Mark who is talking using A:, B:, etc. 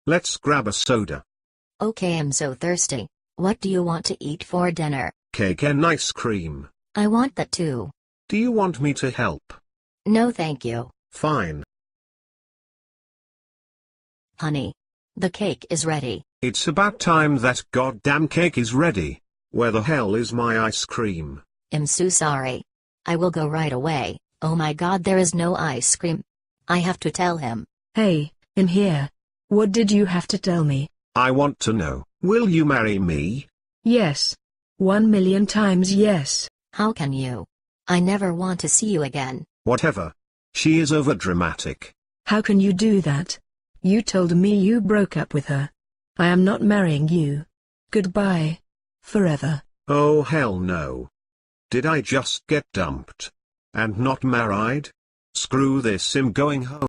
A: Let's grab a soda.
B: Okay, I'm so thirsty. What do you want to eat for dinner?
A: Cake and ice cream.
B: I want that too.
A: Do you want me to help?
B: No thank you.
A: Fine.
B: Honey. The cake is ready.
A: It's about time that goddamn cake is ready. Where the hell is my ice cream?
B: I'm so sorry. I will go right away. Oh my god, there is no ice cream. I have to tell him.
C: Hey, in here. What did you have to tell me?
A: I want to know, will you marry me?
C: Yes. 1,000,000 times yes.
B: How can you? I never want to see you again.
A: Whatever. She is overdramatic.
C: How can you do that? You told me you broke up with her. I am not marrying you. Goodbye. Forever.
A: Oh hell no. Did I just get dumped? And not married? Screw this, I'm going home.